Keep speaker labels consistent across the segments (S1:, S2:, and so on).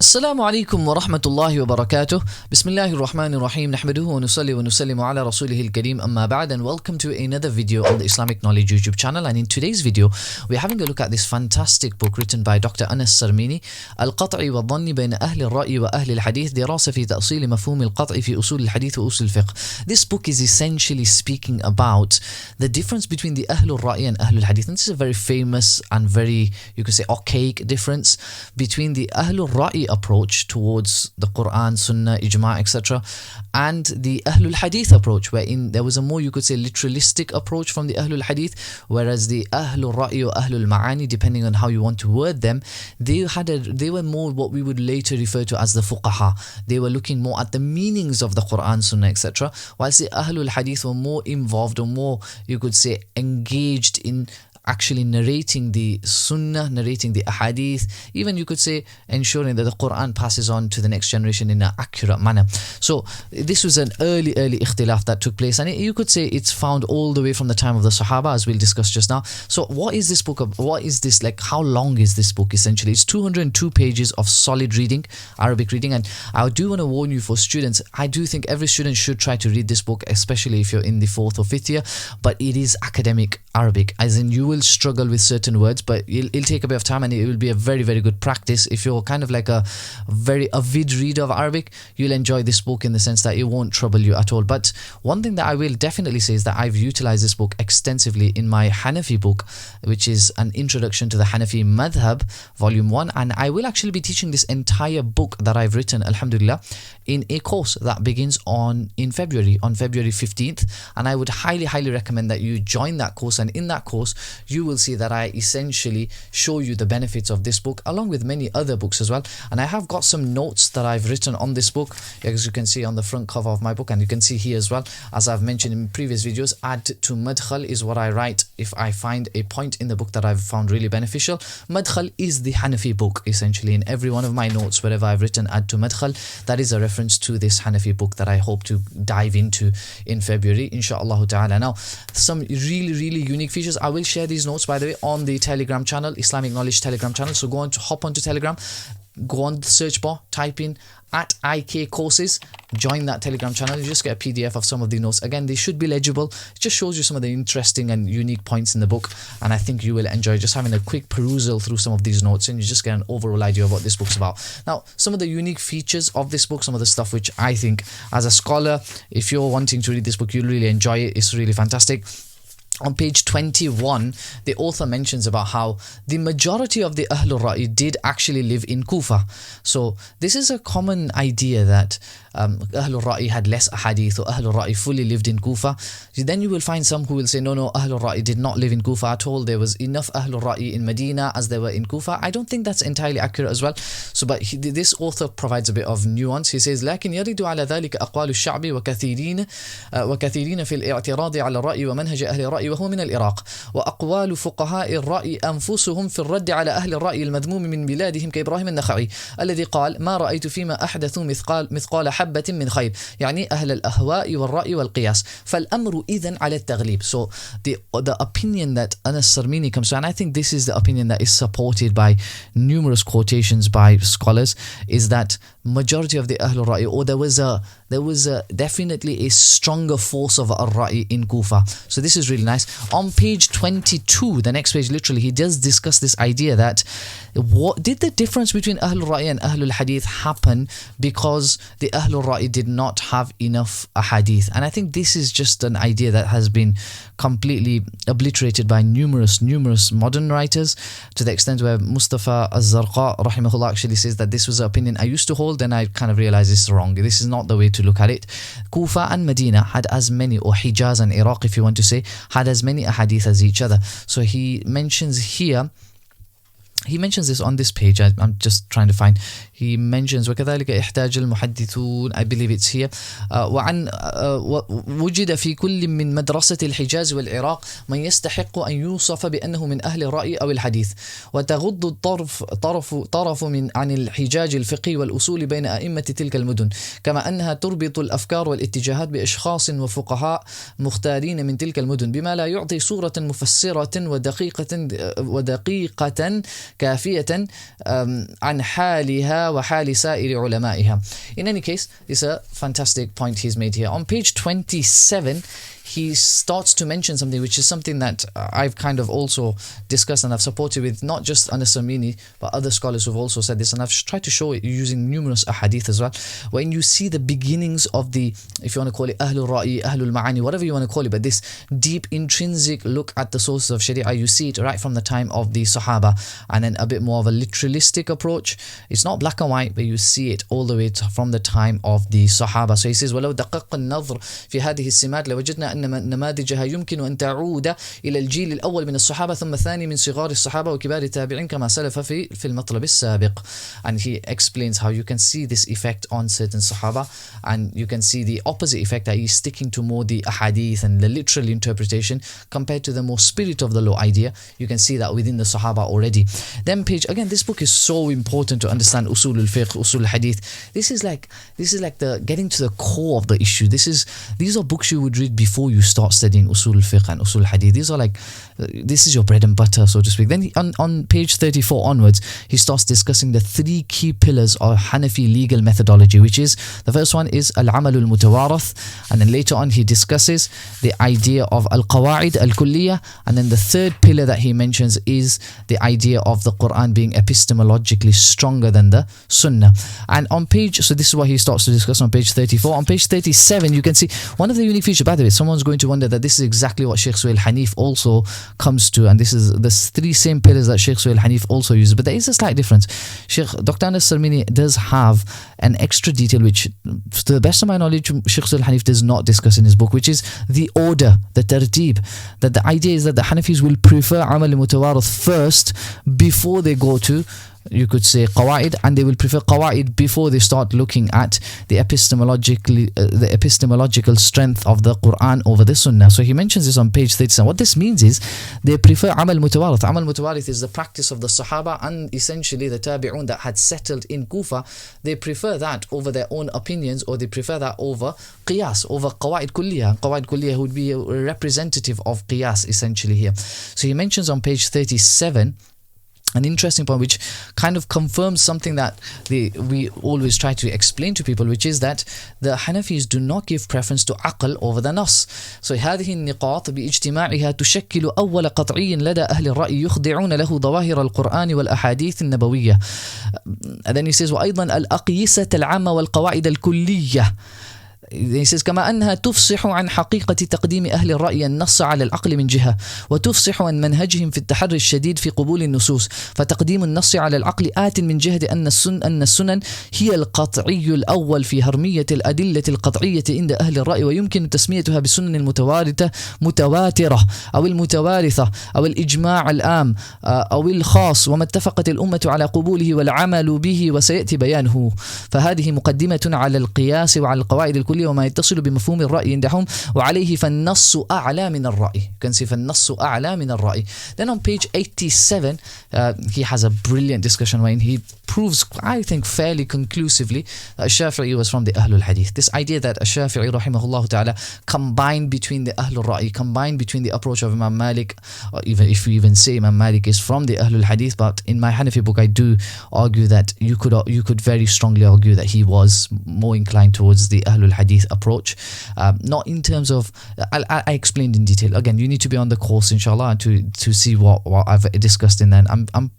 S1: Assalamu alaikum wa rahmatullahi wa barakatuh. Bismillahir Rahmanir Rahim. Nahmaduhu wa nusalli wa nusallimu ala rasulihil kareem. Amma ba'd, and welcome to another video on the Islamic Knowledge YouTube channel. And in today's video, we're having a look at this fantastic book written by Dr Anas Sarmini, Al-Qat'i wa dhanni bayna ahli al-ra'i wa ahli al-hadith, dirasa fi ta'sil mafhum al-qat'i fi usul al-hadith wa usul al-fiqh. This book is essentially speaking about the difference between the ahli al-ra'i and ahli al-hadith. And this is a very famous and very, you could say, archaic difference between the ahli al-ra'i approach towards the Quran, Sunnah, Ijma', etc., and the Ahlul Hadith approach, wherein there was a more, you could say, literalistic approach from the Ahlul Hadith, whereas the Ahlul Ra'i or Ahlul Ma'ani, depending on how you want to word them, they were more what we would later refer to as the Fuqaha. They were looking more at the meanings of the Quran, Sunnah, etc., whilst the Ahlul Hadith were more involved or more, you could say, engaged in actually narrating the Sunnah, narrating the Ahadith, even you could say ensuring that the Quran passes on to the next generation in an accurate manner. So this was an early ikhtilaf that took place, and you could say it's found all the way from the time of the Sahaba, as we'll discuss just now. So what is this book of, what is this, like, how long is this book essentially? It's 202 pages of solid reading, Arabic reading, and I do want to warn you for students, I do think every student should try to read this book, especially if you're in the 4th or 5th year, but it is academic Arabic, as in you will struggle with certain words, but it'll take a bit of time, and it will be a very good practice. If you're kind of like a very avid reader of Arabic, you'll enjoy this book in the sense that it won't trouble you at all. But one thing that I will definitely say is that I've utilized this book extensively in my Hanafi book, which is an introduction to the Hanafi Madhab, volume 1, and I will actually be teaching this entire book that I've written, alhamdulillah, in a course that begins on February 15th, and I would highly recommend that you join that course. And in that course you will see that I essentially show you the benefits of this book along with many other books as well. And I have got some notes that I've written on this book, as you can see on the front cover of my book, and you can see here as well, as I've mentioned in previous videos, add to Madkhal is what I write if I find a point in the book that I've found really beneficial. Madkhal is the Hanafi book essentially. In every one of my notes, wherever I've written add to Madkhal, that is a reference to this Hanafi book that I hope to dive into in February, inshallah ta'ala. Now, some really unique features. I will share these notes, by the way, on the Telegram channel, Islamic Knowledge Telegram channel. So hop onto Telegram, go on the search bar, type in @IK courses, join that Telegram channel. You just get a PDF of some of the notes. Again, they should be legible. It just shows you some of the interesting and unique points in the book, and I think you will enjoy just having a quick perusal through some of these notes, and you just get an overall idea of what this book's about. Now, some of the unique features of this book, some of the stuff which I think as a scholar, if you're wanting to read this book, you'll really enjoy it. It's really fantastic. On page 21, the author mentions about how the majority of the Ahlul Ra'i did actually live in Kufa. So this is a common idea that Ahlul Ra'i had less ahadith, or Ahlul Ra'i fully lived in Kufa. Then you will find some who will say, no, Ahlul Ra'i did not live in Kufa at all. There was enough Ahlul Ra'i in Medina as there were in Kufa. I don't think that's entirely accurate as well. So, but this author provides a bit of nuance. He says, لكن يرد على ذلك أقوال الشعب وكثيرين في الاعتراض على الرأي ومنهج أهل الرأي وهو من العراق، وأقوال فقهاء الرأي أنفسهم في الرد على أهل الرأي المذموم من بلادهم كإبراهيم النخعي الذي قال ما رأيت فيما أحدثوا مثقال حبة من خير، يعني أهل الأهواء والرأي والقياس، فالأمر إذن على التغليب. So the opinion that Anas Sarmini comes to, and I think this is the opinion that is supported by numerous quotations by scholars, is that majority of the Ahlul Ra'i, or there was definitely a stronger force of Ar-Ra'i in Kufa. So this is really nice. On page 22, the next page, literally, he does discuss this idea that what did the difference between Ahlul Ra'i and Ahlul Hadith happen because the Ahlul Ra'i did not have enough Ahadith. And I think this is just an idea that has been completely obliterated by numerous modern writers, to the extent where Mustafa Az-Zarqa rahimahullah actually says that this was an opinion I used to hold, then I kind of realized this is wrong. This is not the way to look at it. Kufa and Medina had as many, or Hijaz and Iraq if you want to say, had as many ahadith as each other. So he mentions here, he mentions this on this page. I'm just trying to find. He mentions وكذلك احتاج المحدثون, I believe it's here, وعن وجد في كل من مدرسة الحجاز والعراق من يستحق أن يوصف بأنه من أهل الرأي أو الحديث، وتغض طرف من عن الحجاج الفقهي والأصول بين أئمة تلك المدن، كما أنها تربط الأفكار والاتجاهات بأشخاص وفقهاء مختارين من تلك المدن، بما لا يعطي صورة مفسرة ودقيقة كافية عن حالها وحال سائر علمائها. In any case, it's a fantastic point he's made here. On page 27, he starts to mention something which is something that I've kind of also discussed and I've supported with not just Anas Sarmini but other scholars who've also said this, and I've tried to show it using numerous ahadith as well. When you see the beginnings of the, if you want to call it Ahlul Ra'i, Ahlul Ma'ani, whatever you want to call it, but this deep intrinsic look at the sources of Sharia, you see it right from the time of the Sahaba, and then a bit more of a literalistic approach. It's not black and white, but you see it all the way from the time of the Sahaba. So he says, وَلَوْ دَقَقَ النَّظْرِ فِي هَذِهِ السِّمَاتِ لَوَجَدْنَا أن نماذجها يمكن أن تعود إلى الجيل الأول من الصحابة ثم الثاني من صغار الصحابة وكبار التابعين كما سلف في المطلب السابق. And he explains how you can see this effect on certain Sahaba, and you can see the opposite effect, that he's sticking to more the ahadith and the literal interpretation compared to the more spirit of the law idea. You can see that within the Sahaba already. Then page, again, this book is so important to understand usul al-fiqh, usul al-hadith. This is like the getting to the core of the issue. These are books you would read before you start studying usul al-fiqh and usul al-hadith. These are like, this is your bread and butter, so to speak. Then on page 34 onwards, he starts discussing the three key pillars of Hanafi legal methodology, which is, the first one is al-amal al-mutawarith, and then later on he discusses the idea of al-qawa'id al-kulliyah, and then the third pillar that he mentions is the idea of the Quran being epistemologically stronger than the Sunnah. And on page, so this is what he starts to discuss on page 34. On page 37, you can see one of the unique features, by the way, someone's going to wonder that this is exactly what Shaykh Suhail Hanif also comes to, and this is the three same pillars that Shaykh Suhail Hanif also uses, but there is a slight difference. Dr Anas Sarmini does have an extra detail which, to the best of my knowledge, Shaykh Suhail Hanif does not discuss in his book, which is the order, the tartib. That the idea is that the Hanafis will prefer amal mutawarith first before they go to, you could say, qawaid, and they will prefer qawaid before they start looking at the epistemological strength of the Quran over the Sunnah. So he mentions this on page 37. What this means is they prefer amal mutawarith. Amal mutawarith is the practice of the Sahaba and essentially the Tabi'un that had settled in Kufa. They prefer that over their own opinions, or they prefer that over qiyas, over qawaid kulliyah. Qawaid kulliyah would be a representative of qiyas essentially here. So he mentions on page 37 an interesting point which kind of confirms something that we always try to explain to people, which is that the Hanafis do not give preference to aql over the nas. So هذه النقاط باجتماعها تشكل أول قطعي لدى أهل الرأي يخضعون له ظواهر القرآن والأحاديث النبوية. And then he says وأيضا الأقيسة العامة والقواعد الكلية. He says كما أنها تفصح عن حقيقة تقديم أهل الرأي النص على العقل من جهة، وتفصح عن منهجهم في التحري الشديد في قبول النصوص، فتقديم النص على العقل آت من جهة أن السنن هي القطعي الأول في هرمية الأدلة القطعية عند أهل الرأي، ويمكن تسميتها بالسنن متواترة أو المتوارثة أو الإجماع العام أو الخاص، وما اتفقت الأمة على قبوله والعمل به وسيأتي بيانه. فهذه مقدمة على القياس وعلى القواعد الكلية وما يتصل بمفهوم الرأي عندهم، وعليه فالنص أعلى من الرأي. You can see فالنص أعلى من الرأي. Then on page 87, he has a brilliant discussion where he proves, I think, fairly conclusively that Shafi'i was from the Ahlul Hadith. This idea that Shafi'i rahimahullah ta'ala combined between the Ahlul Ra'i, combined between the approach of Imam Malik, or even if we even say Imam Malik is from the Ahlul Hadith, but in my Hanafi book I do argue that you could very strongly argue that he was more inclined towards the Ahlul Hadith approach. Not in terms of, I explained in detail. Again, you need to be on the course inshallah to see what I've discussed in there. I'm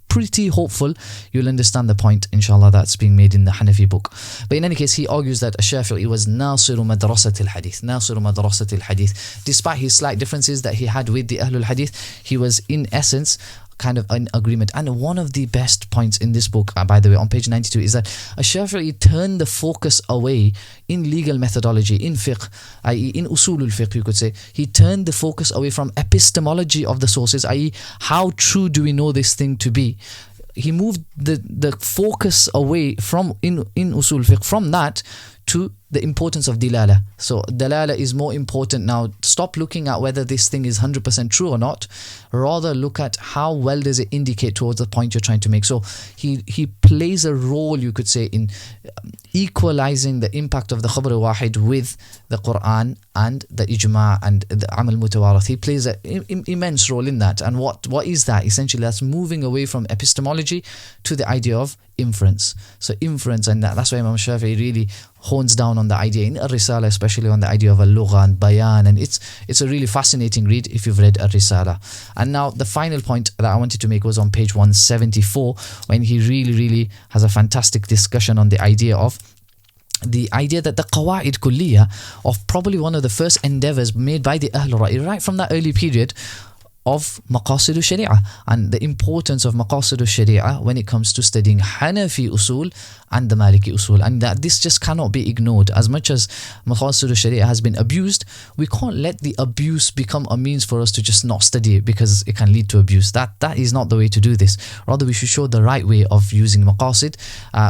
S1: pretty hopeful you'll understand the point inshallah that's being made in the Hanafi book. But in any case, he argues that Shafi'i was Nasiru Madrasat al-Hadith, Nasiru Madrasat al-Hadith. Despite his slight differences that he had with the Ahlul Hadith, he was in essence kind of in agreement. And one of the best points in this book, by the way, on page 92, is that Shafi'i turned the focus away in legal methodology, in fiqh, i.e. in usul al-fiqh, you could say. He turned the focus away from epistemology of the sources, i.e. how true do we know this thing to be. He moved the focus away from in usul fiqh from that to the importance of dilala. So dalala is more important now. Stop looking at whether this thing is 100% true or not. Rather look at how well does it indicate towards the point you're trying to make. So he plays a role, you could say, in equalizing the impact of the khabar wahid with the Quran and the ijma' and the amal mutawarath. He plays an immense role in that. And what is that? Essentially, that's moving away from epistemology to the idea of inference. So inference, and that's why Imam Shafi'i really hones down on the idea in Ar-Risala, especially on the idea of al-lugha and bayan, and it's a really fascinating read if you've read Ar-Risala. And now the final point that I wanted to make was on page 174, when he really has a fantastic discussion on the idea that the Qawa'id Kulliya of probably one of the first endeavors made by the Ahlul Ra'i right from that early period of Maqasid al-Sharia, and the importance of Maqasid al-Sharia when it comes to studying Hanafi usul and the Maliki usul, and that this just cannot be ignored. As much as Maqasid al-Sharia has been abused, we can't let the abuse become a means for us to just not study it because it can lead to abuse. That is not the way to do this. Rather, we should show the right way of using Maqasid,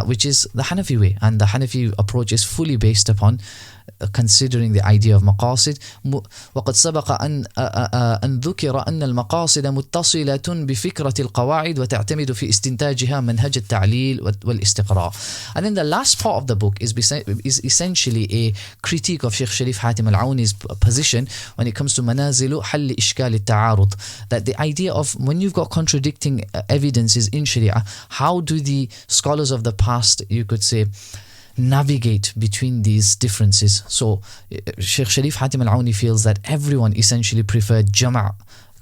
S1: which is the Hanafi way, and the Hanafi approach is fully based upon considering the idea of مقاصد. وقد سبق أن ذكر أن المقاصد متصلة بفكرة القواعد وتعتمد في استنتاجها منهج التعليل والاستقراء. And then the last part of the book is essentially a critique of Sheikh Sharif Hatim Al-Auni's position when it comes to منازل حل إشكال التعارض. That the idea of when you've got contradicting evidences in Sharia, how do the scholars of the past, you could say, navigate between these differences? So Sheikh Sharif Hatim Al-Auni feels that everyone essentially preferred jama',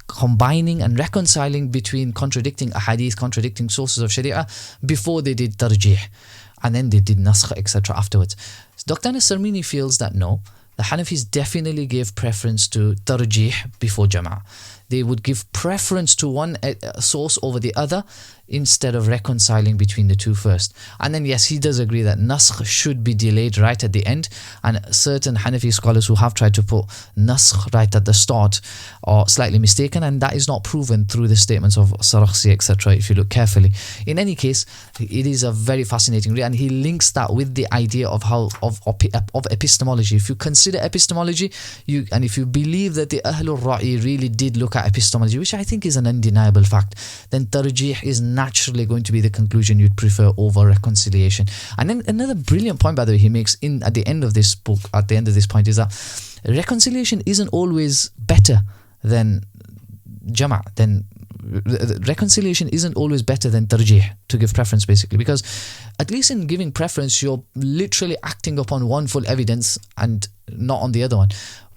S1: combining and reconciling between contradicting ahadith, contradicting sources of Sharia before they did tarjih, and then they did naskh, etc. afterwards. Dr Anas Sarmini feels that no, the Hanafis definitely gave preference to tarjih before jama'. They would give preference to one source over the other instead of reconciling between the two first. And then yes, he does agree that naskh should be delayed right at the end, and certain Hanafi scholars who have tried to put naskh right at the start are slightly mistaken, and that is not proven through the statements of Sarakhsi, etc. if you look carefully. In any case, it is a very fascinating read, and he links that with the idea of epistemology. If you consider epistemology, and if you believe that the Ahlul Ra'i really did look at epistemology, which I think is an undeniable fact, then tarjih is naturally going to be the conclusion you'd prefer over reconciliation. And then another brilliant point, by the way, he makes at the end of this book, at the end of this point, is that reconciliation isn't always better than jama', reconciliation isn't always better than tarjih, to give preference basically, because at least in giving preference you're literally acting upon one full evidence and not on the other one.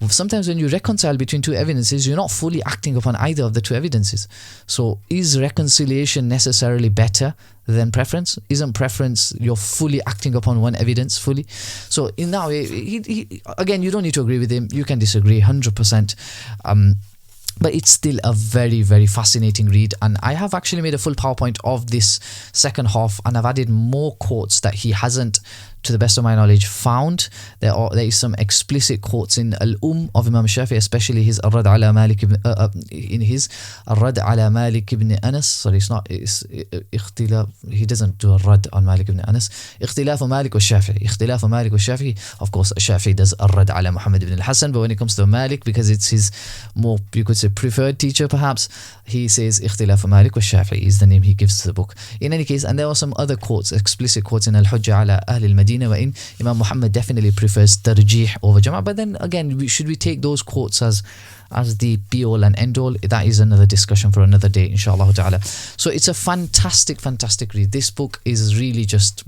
S1: Sometimes when you reconcile between two evidences, you're not fully acting upon either of the two evidences. So is reconciliation necessarily better than preference? Isn't preference you're fully acting upon one evidence fully? So in that way, he again, you don't need to agree with him, you can disagree 100%, but it's still a very, very fascinating read. And I have actually made a full PowerPoint of this second half, and I've added more quotes that he hasn't, to the best of my knowledge, found. There is some explicit quotes in Al-Um of Imam Shafi'i, especially his Ar-Rad ala Malik ibn, in his Ar-Rad ala Malik ibn Anas. Sorry, it's Ikhtilaf. He doesn't do a Rad on Malik ibn Anas. Ikhtilaf Malik wa Shafi'i. Ikhtilaf Malik wa Shafi'i. Of course, Shafi'i does Ar-Rad ala Muhammad ibn al-Hasan, but when it comes to Malik, because it's his more, you could say, preferred teacher perhaps, he says Ikhtilaf Malik wa Shafi'i is the name he gives to the book. In any case, and there are some other quotes, explicit quotes in Al-Hujja ala Ahl al-Madinah, wherein Imam Muhammad definitely prefers tarjih over jama'. But then again, should we take those quotes as the be-all and end-all? That is another discussion for another day, inshallah ta'ala. So it's a fantastic read. This book is really just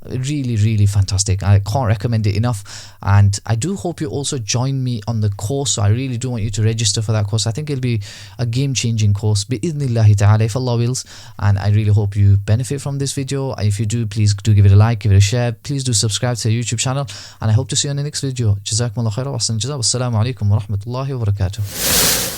S1: really fantastic. I can't recommend it enough, and I do hope you also join me on the course. So I really do want you to register for that course. I think it'll be a game-changing course, bi-idhnillahi ta'ala, if Allah wills, and I really hope you benefit from this video. If you do, please do give it a like, give it a share, please do subscribe to the YouTube channel, and I hope to see you on the next video. Jazakumullah khairan wa ahsan jazaa. Wassalamu alaikum wa rahmatullahi wa barakatuh.